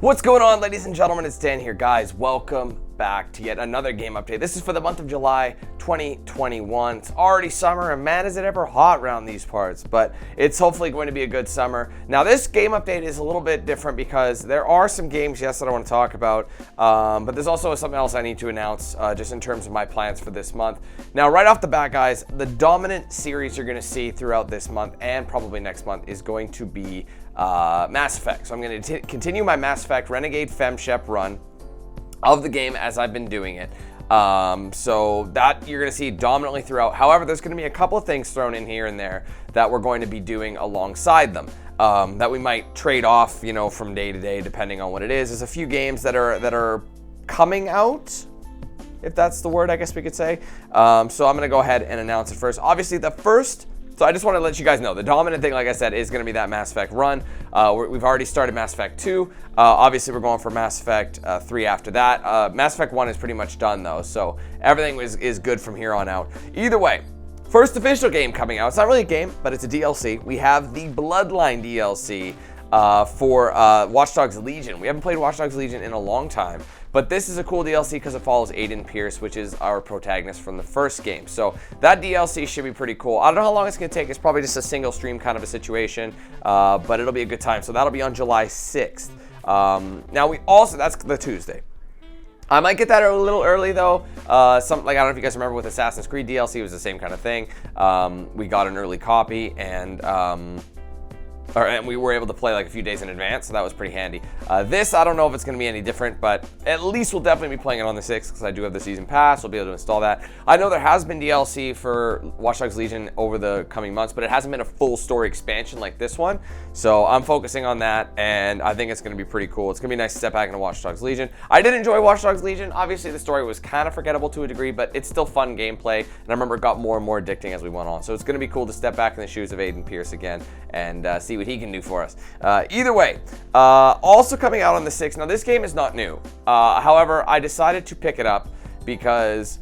What's going on, ladies and gentlemen? It's Dan here, guys. Welcome back to yet another game update. This is for the month of July 2021. It's already summer, and man, is it ever hot around these parts, but it's hopefully going to be a good summer. Now, this game update is a little bit different because there are some games, yes, that I want to talk about, but there's also something else I need to announce just in terms of my plans for this month. Now, right off the bat, guys, the dominant series you're going to see throughout this month and probably next month is going to be Mass Effect. So I'm going to continue my Mass Effect Renegade FemShep run of the game as I've been doing it. So that you're going to see dominantly throughout. However, there's going to be a couple of things thrown in here and there that we're going to be doing alongside them that we might trade off, you know, from day to day depending on what it is. There's a few games that are coming out, if that's the word, I guess we could say. So I'm going to go ahead and announce it first. Obviously, so I just want to let you guys know, the dominant thing, like I said, is going to be that Mass Effect run. We've already started Mass Effect 2. Obviously, we're going for Mass Effect 3 after that. Mass Effect 1 is pretty much done, though, so everything is good from here on out. Either way, first official game coming out. It's not really a game, but it's a DLC. We have the Bloodline DLC for Watch Dogs Legion. We haven't played Watch Dogs Legion in a long time, but this is a cool DLC because it follows Aiden Pierce, which is our protagonist from the first game. So that DLC should be pretty cool. I don't know how long it's going to take. It's probably just a single stream kind of a situation, but it'll be a good time. So that'll be on July 6th. Now that's the Tuesday. I might get that a little early though. I don't know if you guys remember with Assassin's Creed DLC, it was the same kind of thing. We got an early copy and we were able to play like a few days in advance, so that was pretty handy. This, I don't know if it's going to be any different, but at least we'll definitely be playing it on the 6th because I do have the season pass. We'll be able to install that. I know there has been DLC for Watch Dogs Legion over the coming months, but it hasn't been a full story expansion like this one. So I'm focusing on that, and I think it's going to be pretty cool. It's going to be nice to step back into Watch Dogs Legion. I did enjoy Watch Dogs Legion. Obviously, the story was kind of forgettable to a degree, but it's still fun gameplay, and I remember it got more and more addicting as we went on. So it's going to be cool to step back in the shoes of Aiden Pierce again and see what he can do for us. Either way, also coming out on the 6th. Now, this game is not new. However, I decided to pick it up because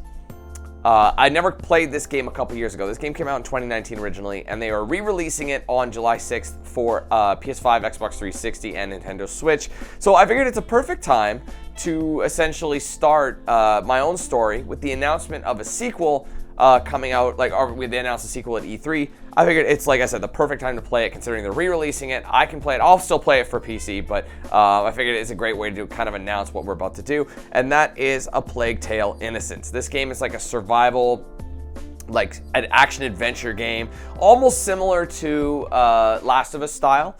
I never played this game a couple years ago. This game came out in 2019 originally, and they are re-releasing it on July 6th for PS5, Xbox 360, and Nintendo Switch. So I figured it's a perfect time to essentially start my own story with the announcement of a sequel coming out, they announced a sequel at E3. I figured it's, like I said, the perfect time to play it, considering they're re-releasing it. I can play it. I'll still play it for PC, but I figured it's a great way to kind of announce what we're about to do, and that is A Plague Tale: Innocence. This game is like a survival, like an action-adventure game, almost similar to Last of Us style.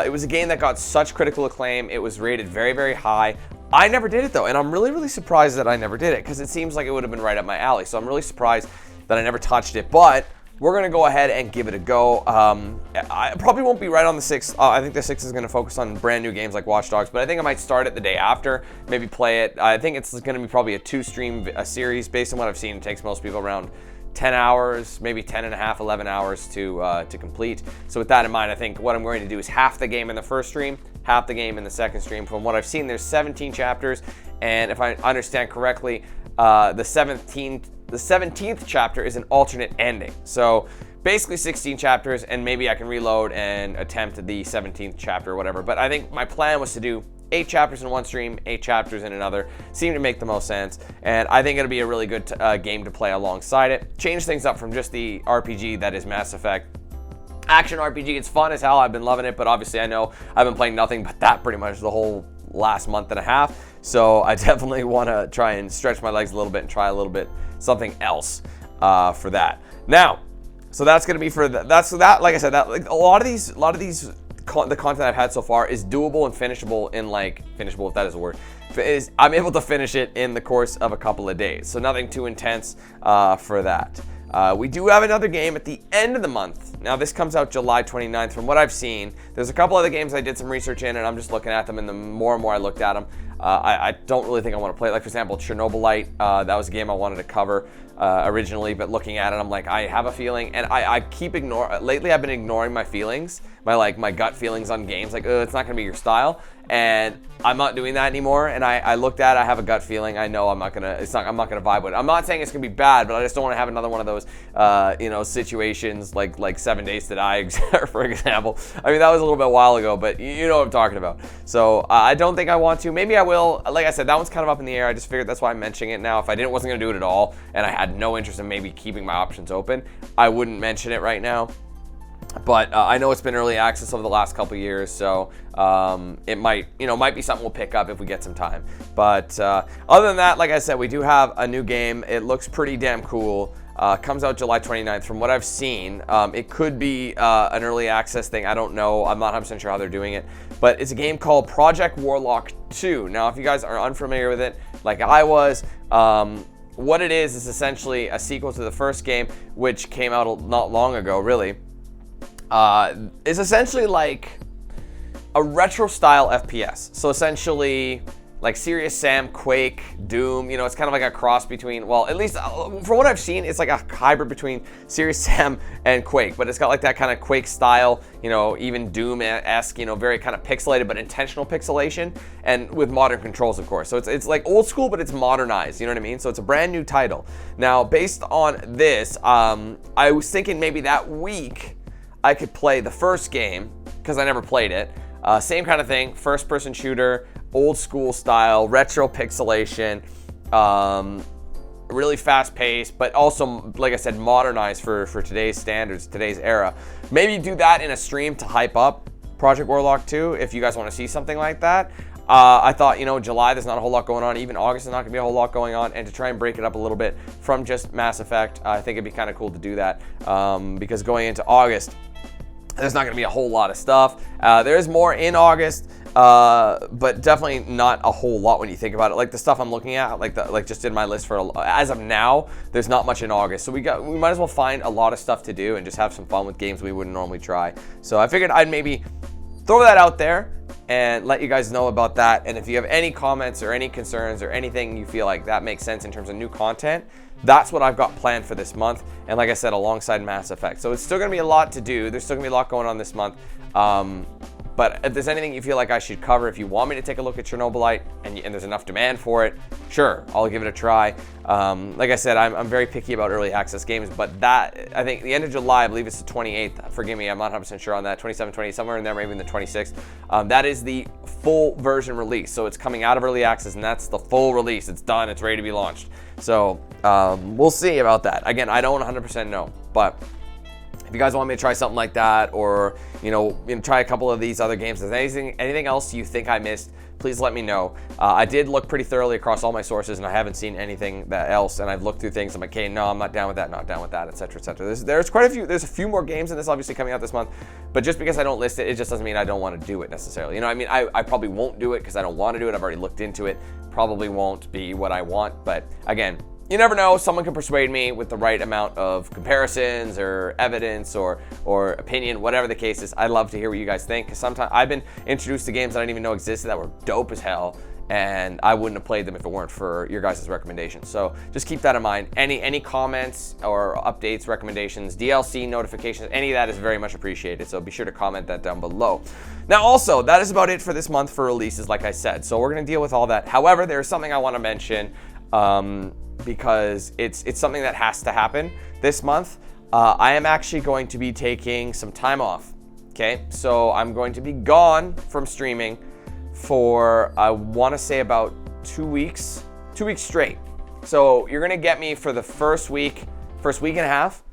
It was a game that got such critical acclaim. It was rated very, very high. I never did it though, and I'm really, really surprised that I never did it because it seems like it would have been right up my alley. So I'm really surprised that I never touched it, but we're going to go ahead and give it a go. I probably won't be right on the 6th. I think the 6th is going to focus on brand new games like Watch Dogs, but I think I might start it the day after, maybe play it. I think it's going to be probably a 2-stream series. Based on what I've seen, it takes most people around 10 hours, maybe 10 and a half, 11 hours to complete. So with that in mind, I think what I'm going to do is half the game in the first stream, half the game in the second stream. From what I've seen, there's 17 chapters, and if I understand correctly, the 17th chapter is an alternate ending. So basically 16 chapters, and maybe I can reload and attempt the 17th chapter or whatever. But I think my plan was to do 8 chapters in one stream, 8 chapters in another. Seemed to make the most sense, and I think it'll be a really good game to play alongside it. Change things up from just the RPG that is Mass Effect. Action RPG, it's fun as hell. I've been loving it, but obviously I know I've been playing nothing but that pretty much the whole last month and a half. So I definitely want to try and stretch my legs a little bit and try a little bit something else for that. Now, so that's going to be for that. Like I said, that like a lot of these the content I've had so far is doable and finishable in finishable, if that is a word. I'm able to finish it in the course of a couple of days. So nothing too intense for that. We do have another game at the end of the month. Now, this comes out July 29th. From what I've seen, there's a couple other games I did some research in, and I'm just looking at them, and the more and more I looked at them, I don't really think I want to play it. Like, for example, Chernobylite, that was a game I wanted to cover originally, but looking at it, I'm like, I have a feeling, and I keep lately I've been ignoring my feelings, my gut feelings on games, like, it's not going to be your style, and I'm not doing that anymore. And I looked at it, I have a gut feeling, I know I'm not gonna vibe with it. I'm not saying it's gonna be bad, but I just don't want to have another one of those situations like 7 Days to Die, for example. I mean, that was a little bit a while ago, but you know what I'm talking about. So I don't think I want to. Maybe I will. Like I said, that one's kind of up in the air. I just figured that's why I'm mentioning it now. If I wasn't going to do it at all, and I had no interest in maybe keeping my options open, I wouldn't mention it right now. But I know it's been early access over the last couple of years, so it might be something we'll pick up if we get some time. But other than that, like I said, we do have a new game. It looks pretty damn cool. Comes out July 29th. From what I've seen, it could be an early access thing. I don't know. I'm not 100% sure how they're doing it. But it's a game called Project Warlock 2. Now, if you guys are unfamiliar with it, like I was, what it is essentially a sequel to the first game, which came out not long ago, really. Is essentially like a retro style FPS. So essentially like Serious Sam, Quake, Doom, it's kind of like a cross between, well, at least from what I've seen, it's like a hybrid between Serious Sam and Quake, but it's got like that kind of Quake style, even Doom-esque, very kind of pixelated, but intentional pixelation, and with modern controls, of course. So it's like old school, but it's modernized, you know what I mean? So it's a brand new title. Now, based on this, I was thinking maybe that week I could play the first game, because I never played it. Same kind of thing, first-person shooter, old school style, retro pixelation, really fast-paced, but also, like I said, modernized for today's standards, today's era. Maybe do that in a stream to hype up Project Warlock 2 if you guys want to see something like that. I thought, July, there's not a whole lot going on. Even August, there's not going to be a whole lot going on. And to try and break it up a little bit from just Mass Effect, I think it'd be kind of cool to do that. Because going into August, there's not going to be a whole lot of stuff. There is more in August, but definitely not a whole lot when you think about it. Like the stuff I'm looking at, like just in my list for as of now, there's not much in August. So we might as well find a lot of stuff to do and just have some fun with games we wouldn't normally try. So I figured I'd maybe throw that out there and let you guys know about that. And if you have any comments or any concerns or anything you feel like that makes sense in terms of new content, that's what I've got planned for this month. And like I said, alongside Mass Effect. So it's still going to be a lot to do. There's still going to be a lot going on this month. But if there's anything you feel like I should cover, if you want me to take a look at Chernobylite and there's enough demand for it, sure, I'll give it a try. Like I said, I'm very picky about early access games, but that, I think the end of July, I believe it's the 28th. Forgive me, I'm not 100% sure on that. 27, 28, somewhere in there, maybe in the 26th. That is the full version release. So it's coming out of early access, and that's the full release. It's done. It's ready to be launched. So we'll see about that. Again, I don't 100% know, but if you guys want me to try something like that, or try a couple of these other games, if there's anything else you think I missed, please let me know. I did look pretty thoroughly across all my sources, and I haven't seen anything else. And I've looked through things. I'm like, okay, no, I'm not down with that, not down with that, etc., etc. There's quite a few. There's a few more games in this, obviously, coming out this month. But just because I don't list it, it just doesn't mean I don't want to do it necessarily. I probably won't do it because I don't want to do it. I've already looked into it. Probably won't be what I want. But again, you never know. Someone can persuade me with the right amount of comparisons or evidence or opinion, whatever the case is. I'd love to hear what you guys think, because sometimes I've been introduced to games I didn't even know existed that were dope as hell, and I wouldn't have played them if it weren't for your guys' recommendations. So just keep that in mind. Any comments or updates, recommendations, DLC notifications, any of that is very much appreciated. So be sure to comment that down below. Now also, that is about it for this month for releases, like I said. So we're going to deal with all that. However, there's something I want to mention. Because it's something that has to happen this month. I am actually going to be taking some time off. Okay, so I'm going to be gone from streaming for, I want to say, about 2 weeks straight. So you're gonna get me for the first week and a half,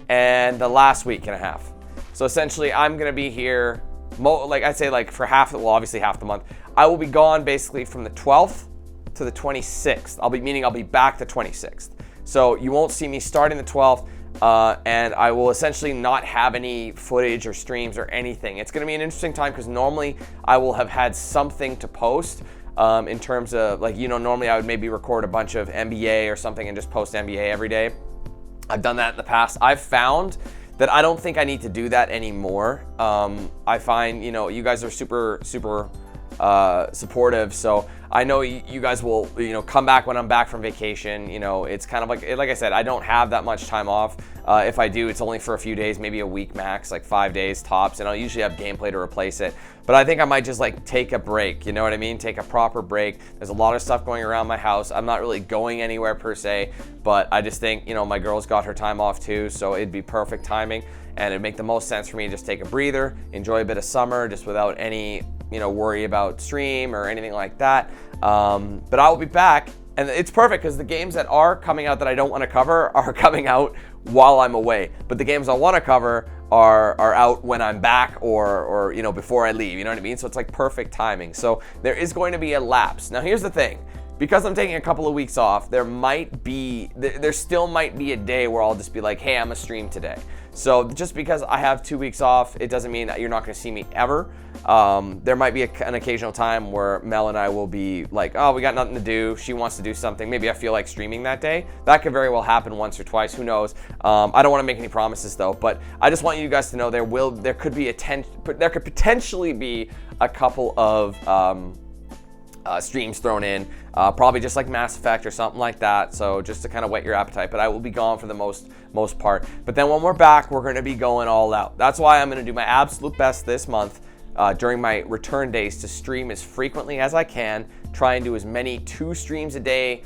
and the last week and a half. So essentially, I'm gonna be here, like I'd say, like for obviously half the month. I will be gone basically from the 12th to the 26th. I'll be back the 26th. So you won't see me starting the 12th, and I will essentially not have any footage or streams or anything. It's gonna be an interesting time because normally I will have had something to post in terms of, like, normally I would maybe record a bunch of NBA or something and just post NBA every day. I've done that in the past. I've found that I don't think I need to do that anymore. I find, you guys are super supportive, so I know you guys will come back when I'm back from vacation. It's kind of like I said, I don't have that much time off. If I do, it's only for a few days, maybe a week max, like 5 days tops, and I'll usually have gameplay to replace it. But I think I might just take a break, you know what I mean? Take a proper break. There's a lot of stuff going around my house. I'm not really going anywhere per se, but I just think, my girl's got her time off too, so it'd be perfect timing. And it'd make the most sense for me to just take a breather, enjoy a bit of summer, just without any worry about stream or anything like that. But I will be back, and it's perfect because the games that are coming out that I don't want to cover are coming out while I'm away. But the games I want to cover are out when I'm back or before I leave. You know what I mean? So it's like perfect timing. So there is going to be a lapse. Now here's the thing. Because I'm taking a couple of weeks off, there still might be a day where I'll just be like, hey, I'm gonna stream today. So just because I have 2 weeks off, it doesn't mean that you're not gonna see me ever. There might be an occasional time where Mel and I will be like, oh, we got nothing to do. She wants to do something. Maybe I feel like streaming that day. That could very well happen once or twice. Who knows? I don't want to make any promises though, but I just want you guys to know there could potentially be a couple of streams thrown in, probably just like Mass Effect or something like that. So just to kind of whet your appetite, but I will be gone for the most part. But then when we're back, we're going to be going all out. That's why I'm going to do my absolute best this month during my return days to stream as frequently as I can. Try and do as many 2 streams a day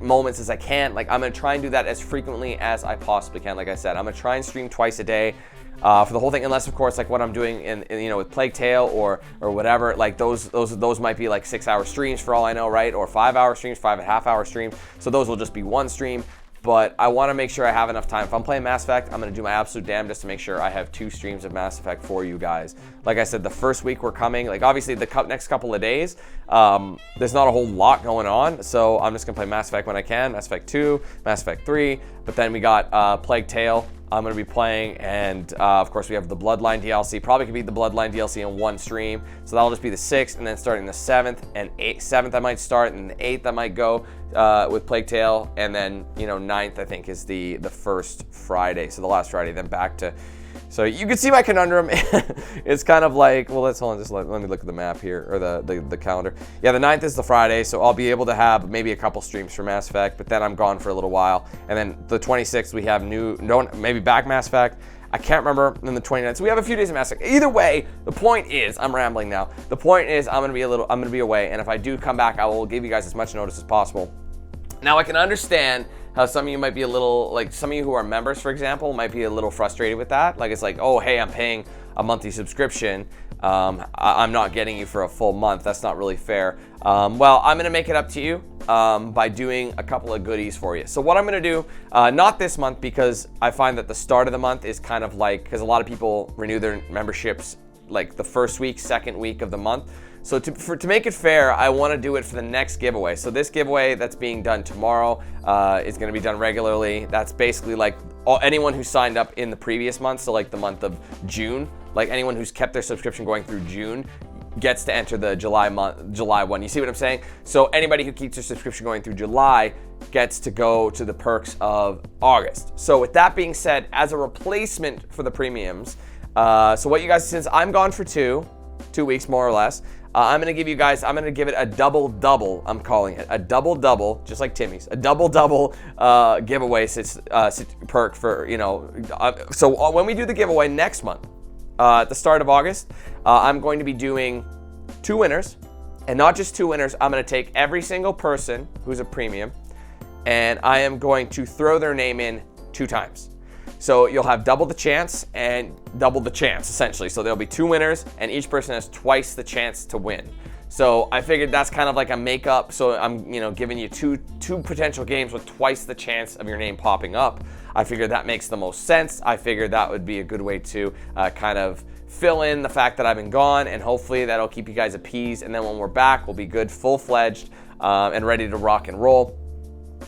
moments as I can. Like, I'm going to try and do that as frequently as I possibly can. Like I said, I'm going to try and stream twice a day. For the whole thing, unless of course like what I'm doing in with Plague Tale or whatever, like those might be like 6-hour streams for all I know, right? Or 5-hour streams, 5.5-hour streams. So those will just be one stream. But I want to make sure I have enough time. If I'm playing Mass Effect, I'm going to do my absolute damnedest to make sure I have 2 streams of Mass Effect for you guys. Like I said, the first week we're coming, like obviously the next couple of days, there's not a whole lot going on. So I'm just going to play Mass Effect when I can, Mass Effect 2, Mass Effect 3. But then we got Plague Tale I'm going to be playing, and of course we have the Bloodline DLC. Probably could beat the Bloodline DLC in one stream, so that'll just be the 6th, and then starting the 7th and 7th I might start, and the 8th I might go with Plague Tale, and then 9th I think is the first Friday, so the last Friday, then back to. So you can see my conundrum. It's kind of like, well, let me look at the map here, or the calendar. Yeah, the 9th is the Friday, so I'll be able to have maybe a couple streams for Mass Effect, but then I'm gone for a little while. And then the 26th we have maybe back Mass Effect. I can't remember. And then the 29th. So we have a few days of Mass Effect. Either way, the point is, I'm rambling now. The point is, I'm gonna be away, and if I do come back, I will give you guys as much notice as possible. Now I can understand how some of you might be a little, like some of you who are members, for example, might be a little frustrated with that. Like it's like, oh, hey, I'm paying a monthly subscription. I'm not getting you for a full month. That's not really fair. Well, I'm gonna make it up to you by doing a couple of goodies for you. So what I'm gonna do, not this month, because I find that the start of the month is kind of like, because a lot of people renew their memberships like the first week, second week of the month. So to make it fair, I want to do it for the next giveaway. So this giveaway that's being done tomorrow is going to be done regularly. That's basically like anyone who signed up in the previous month, so like the month of June, like anyone who's kept their subscription going through June gets to enter the July one. You see what I'm saying? So anybody who keeps their subscription going through July gets to go to the perks of August. So with that being said, as a replacement for the premiums, so what you guys, since I'm gone for two weeks more or less, I'm going to give it a double-double, I'm calling it. A double-double, just like Timmy's. A double-double giveaway perk for, so when we do the giveaway next month, at the start of August, I'm going to be doing 2 winners. And not just 2 winners, I'm going to take every single person who's a premium, and I am going to throw their name in 2 times. So you'll have double the chance and double the chance, essentially. So there'll be 2 winners, and each person has twice the chance to win. So I figured that's kind of like a makeup. So I'm, giving you two potential games with twice the chance of your name popping up. I figured that makes the most sense. I figured that would be a good way to kind of fill in the fact that I've been gone, and hopefully that'll keep you guys appeased. And then when we're back, we'll be good, full-fledged, and ready to rock and roll.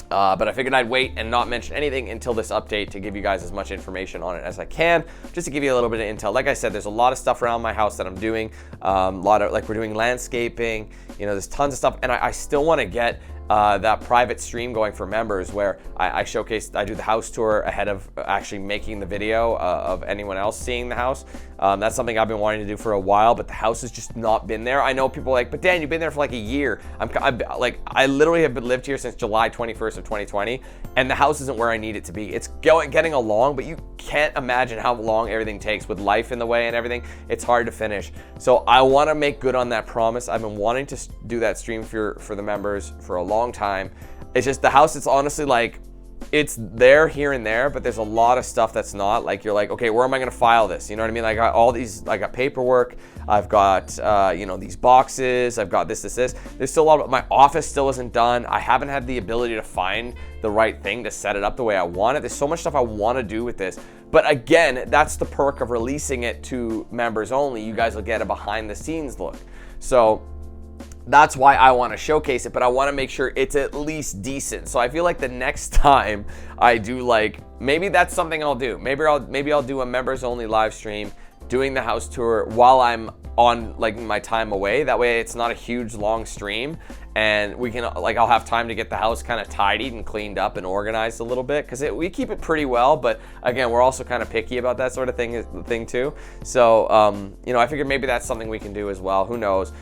But I figured I'd wait and not mention anything until this update to give you guys as much information on it as I can, just to give you a little bit of intel. Like I said, there's a lot of stuff around my house that I'm doing, we're doing landscaping, there's tons of stuff, and I still want to get that private stream going for members where I do the house tour ahead of actually making the video of anyone else seeing the house. That's something I've been wanting to do for a while, but the house has just not been there. I know people are like, but Dan, you've been there for like a year. I literally have lived here since July 21st of 2020, and the house isn't where I need it to be. It's getting along, but you can't imagine how long everything takes with life in the way and everything. It's hard to finish. So I want to make good on that promise. I've been wanting to do that stream for the members for a long time. It's just the house, it's honestly like it's there here and there, but there's a lot of stuff that's not. Like, you're like, okay, where am I gonna file this? You know what I mean? Like, I got all these, I got paperwork, I've got you know, these boxes, I've got this. There's still a lot of, my office still isn't done. I haven't had the ability to find the right thing to set it up the way I want it. There's so much stuff I want to do with this. But again, that's the perk of releasing it to members only. You guys will get a behind the scenes look. So that's why I want to showcase it, but I want to make sure it's at least decent. So I feel like the next time I do, like, maybe that's something I'll do. Maybe I'll do a members only live stream doing the house tour while I'm on, like, my time away. That way it's not a huge long stream, and we can, like, I'll have time to get the house kind of tidied and cleaned up and organized a little bit, because we keep it pretty well, but again, we're also kind of picky about that sort of thing too. So you know, I figured maybe that's something we can do as well. Who knows?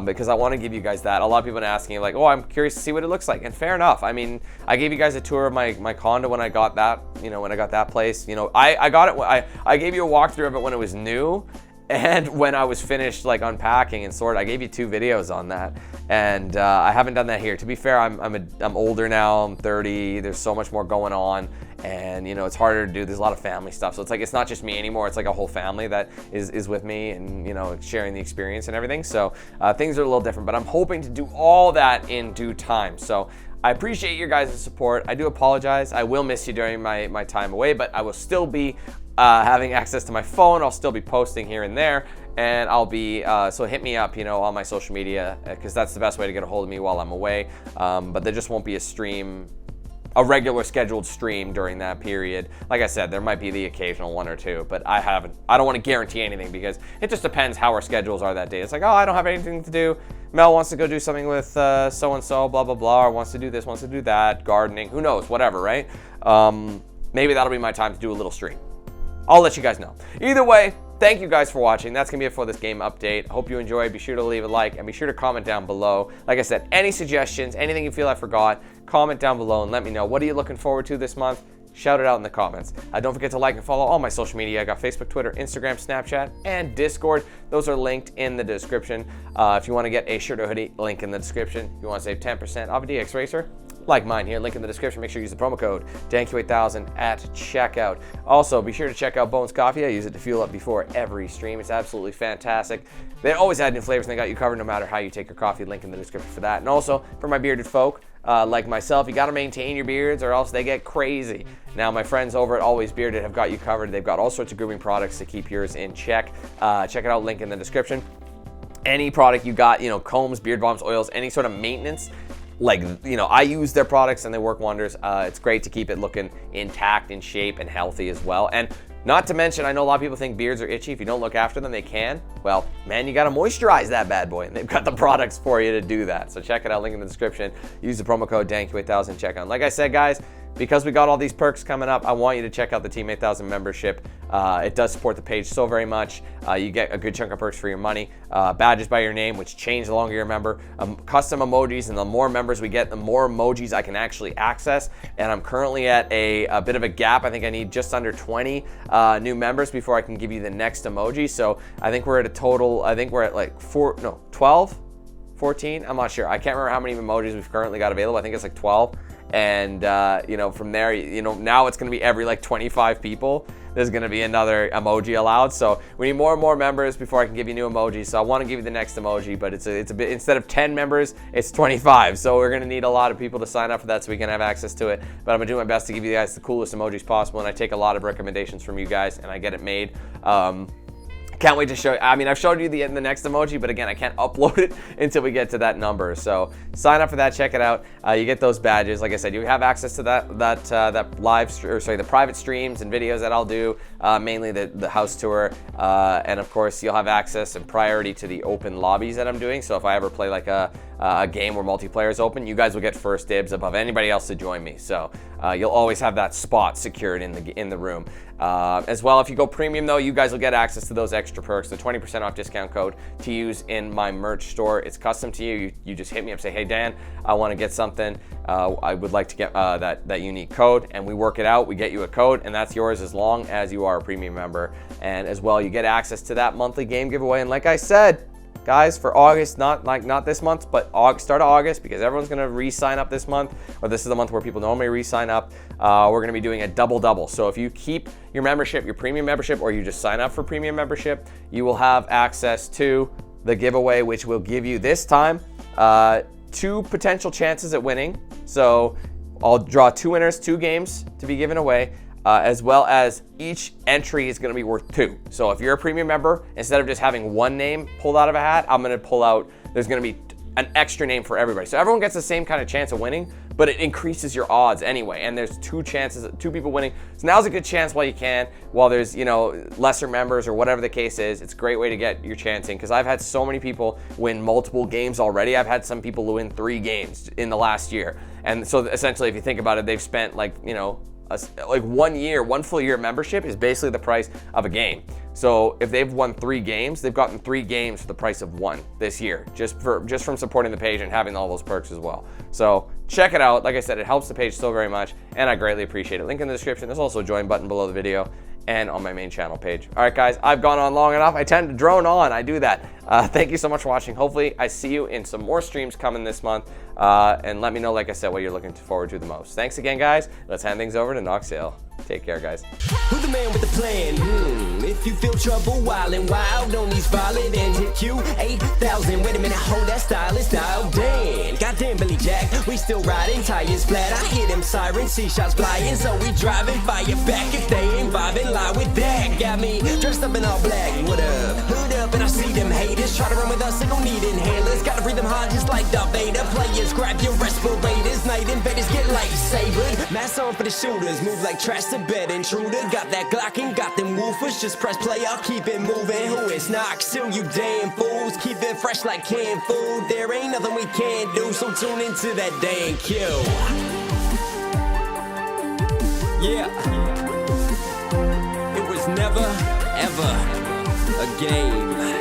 Because I want to give you guys that. A lot of people have been asking, like, oh, I'm curious to see what it looks like, and fair enough. I mean, I gave you guys a tour of my condo when I got that, you know, when I got that place. You know, I got it, I gave you a walkthrough of it when it was new, and when I was finished, like, unpacking and sorted. I gave you 2 videos on that, and I haven't done that here. To be fair, I'm older now. I'm 30. There's so much more going on, and you know, it's harder to do. There's a lot of family stuff, so it's like, it's not just me anymore. It's like a whole family that is with me, and you know, sharing the experience and everything. So things are a little different, but I'm hoping to do all that in due time. So I appreciate your guys' support. I do apologize. I will miss you during my time away, but I will still be having access to my phone. I'll still be posting here and there, and I'll be, so hit me up, you know, on my social media, because that's the best way to get a hold of me while I'm away. But there just won't be a regular scheduled stream during that period. Like I said, there might be the occasional 1 or 2, but I don't want to guarantee anything, because it just depends how our schedules are that day. It's like, oh, I don't have anything to do. Mel wants to go do something with so-and-so, blah, blah, blah, or wants to do this, wants to do that, gardening, who knows, whatever, right? Maybe that'll be my time to do a little stream. I'll let you guys know. Either way, thank you guys for watching. That's gonna be it for this game update. Hope you enjoyed. Be sure to leave a like, and be sure to comment down below. Like I said, any suggestions, anything you feel I forgot, comment down below and let me know. What are you looking forward to this month? Shout it out in the comments. Don't forget to like and follow all my social media. I got Facebook, Twitter, Instagram, Snapchat, and Discord. Those are linked in the description. If you want to get a shirt or hoodie, link in the description. If you want to save 10% off a DXRacer, like mine here, link in the description. Make sure you use the promo code DANQ8000 at checkout. Also, be sure to check out Bones Coffee. I use it to fuel up before every stream. It's absolutely fantastic. They always add new flavors, and they got you covered no matter how you take your coffee. Link in the description for that. And also, for my bearded folk, like myself, you got to maintain your beards or else they get crazy. Now, my friends over at Always Bearded have got you covered. They've got all sorts of grooming products to keep yours in check. Check it out, link in the description. Any product you got, you know, combs, beard balms, oils, any sort of maintenance, like, you know, I use their products and they work wonders. It's great to keep it looking intact, in shape, and healthy as well. And not to mention, I know a lot of people think beards are itchy. If you don't look after them, they can. Well, man, you gotta moisturize that bad boy, and they've got the products for you to do that. So check it out, link in the description. Use the promo code DANQ8000, check out. Like I said, guys, because we got all these perks coming up, I want you to check out the Team 8000 membership. It does support the page so very much. You get a good chunk of perks for your money. Badges by your name, which change the longer you're a member. Custom emojis, and the more members we get, the more emojis I can actually access. And I'm currently at a bit of a gap. I think I need just under 20 new members before I can give you the next emoji. So I think we're at a total, I think we're at like 12, 14. I'm not sure. I can't remember how many emojis we've currently got available. I think it's like 12. And you know, from there, you know, now it's going to be every like 25 people there's going to be another emoji allowed. So we need more and more members before I can give you new emojis. So I want to give you the next emoji, but it's a bit, instead of 10 members, it's 25. So we're going to need a lot of people to sign up for that so we can have access to it. But I'm going to do my best to give you guys the coolest emojis possible, and I take a lot of recommendations from you guys and I get it made. Can't wait to show you. I mean, I've showed you the next emoji, but again, I can't upload it until we get to that number. So sign up for that, check it out. You get those badges. Like I said, you have access to that the private streams and videos that I'll do, mainly the house tour, and of course, you'll have access and priority to the open lobbies that I'm doing. So if I ever play like a game where multiplayer is open, you guys will get first dibs above anybody else to join me. So you'll always have that spot secured in the room. As well, if you go premium though, you guys will get access to those extra perks, the 20% off discount code to use in my merch store. It's custom to you. You just hit me up, say, hey Dan, I want to get something. I would like to get that unique code, and we work it out. We get you a code, and that's yours as long as you are a premium member. And as well, you get access to that monthly game giveaway. And like I said, guys, for August, not this month, but start of August, because everyone's gonna re-sign up this month, or this is the month where people normally re-sign up. We're gonna be doing a double. So if you keep your membership, your premium membership, or you just sign up for premium membership, you will have access to the giveaway, which will give you this time 2 potential chances at winning. So I'll draw 2 winners, 2 games to be given away. As well as each entry is going to be worth 2. So if you're a premium member, instead of just having 1 name pulled out of a hat, I'm going to pull out, there's going to be an extra name for everybody. So everyone gets the same kind of chance of winning, but it increases your odds anyway. And there's 2 chances, 2 people winning. So now's a good chance while there's, you know, lesser members or whatever the case is. It's a great way to get your chance in, because I've had so many people win multiple games already. I've had some people win 3 games in the last year. And so essentially, if you think about it, they've spent like 1 full year membership is basically the price of a game. So if they've won 3 games, they've gotten 3 games for the price of 1 this year, just from supporting the page and having all those perks as well. So check it out. Like I said, it helps the page so very much, and I greatly appreciate it. Link in the description. There's also a join button below the video and on my main channel page. All right, guys, I've gone on long enough. I tend to drone on. I do that. Thank you so much for watching. Hopefully, I see you in some more streams coming this month. And let me know, like I said, what you're looking forward to the most. Thanks again, guys. Let's hand things over to Noxale. Take care, guys. Who's the man with the plan? If you feel trouble wildin' wild on these violent and hit you 8,000. Wait a minute, hold that style is dialed in. Goddamn Billy Jack, we still riding, tires flat. I hear them sirens, see shots flying, so we driving, fire back if they ain't vibing. Lie with that, got me dressed up in all black. What up? Hood up, and I see them haters try to run with us. They gon' need inhalers. Gotta breathe them hard just like Darth Vader. Players, grab your respirators. Night invaders get lightsabered. Mask on for the shooters, move like trash to bed intruder. Got that Glock and got them woofers. Just press play, I'll keep it moving. Who is Nox? Still you damn fools. Keep it fresh like canned food. There ain't nothing we can't do, so tune into that damn kill. Yeah. It was never, ever a game.